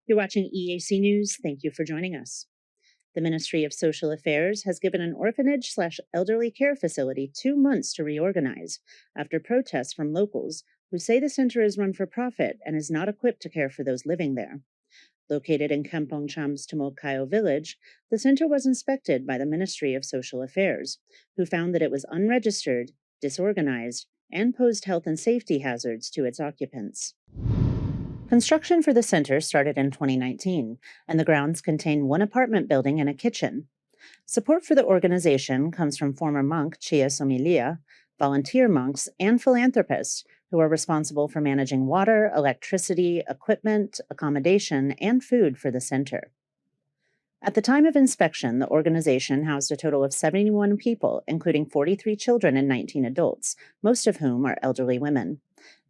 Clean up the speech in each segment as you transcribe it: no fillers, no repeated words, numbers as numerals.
You're watching EAC News. Thank you for joining us. The Ministry of Social Affairs has given an orphanage/elderly care facility 2 months to reorganize after protests from locals who say the center is run for profit and is not equipped to care for those living there. Located in Kampong Cham's Tumulkayo village, the center was inspected by the Ministry of Social Affairs, who found that it was unregistered, disorganized, and posed health and safety hazards to its occupants. Construction for the center started in 2019, and the grounds contain one apartment building and a kitchen. Support for the organization comes from former monk Chia Somilia, volunteer monks, and philanthropists who are responsible for managing water, electricity, equipment, accommodation, and food for the center. At the time of inspection, the organization housed a total of 71 people, including 43 children and 19 adults, most of whom are elderly women.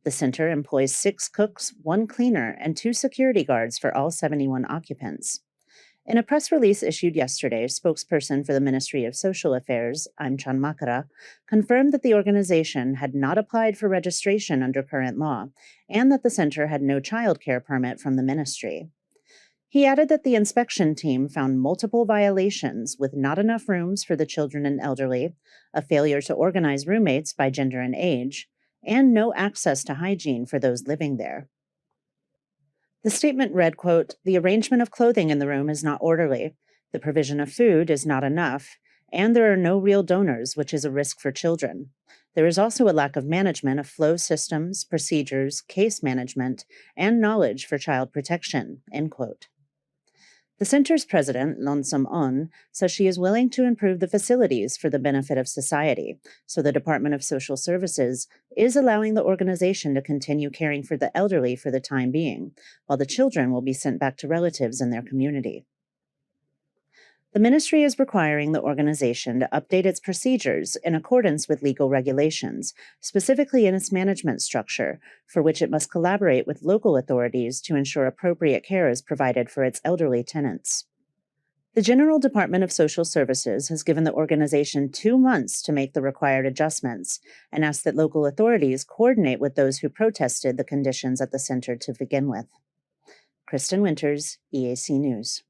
The center employs 6 cooks, 1 cleaner, and 2 security guards for all 71 occupants. In a press release issued yesterday, spokesperson for the Ministry of Social Affairs, Imchan Makara, confirmed that the organization had not applied for registration under current law and that the center had no child care permit from the ministry. He added that the inspection team found multiple violations with not enough rooms for the children and elderly, a failure to organize roommates by gender and age, and no access to hygiene for those living there. The statement read, quote, "The arrangement of clothing in the room is not orderly, the provision of food is not enough, and there are no real donors, which is a risk for children. There is also a lack of management of flow systems, procedures, case management, and knowledge for child protection," end quote. The center's president, Lonsum On, says she is willing to improve the facilities for the benefit of society, so the Department of Social Services is allowing the organization to continue caring for the elderly for the time being, while the children will be sent back to relatives in their community. The ministry is requiring the organization to update its procedures in accordance with legal regulations, specifically in its management structure, for which it must collaborate with local authorities to ensure appropriate care is provided for its elderly tenants. The General Department of Social Services has given the organization 2 months to make the required adjustments and asked that local authorities coordinate with those who protested the conditions at the center to begin with. Kristen Winters, EAC News.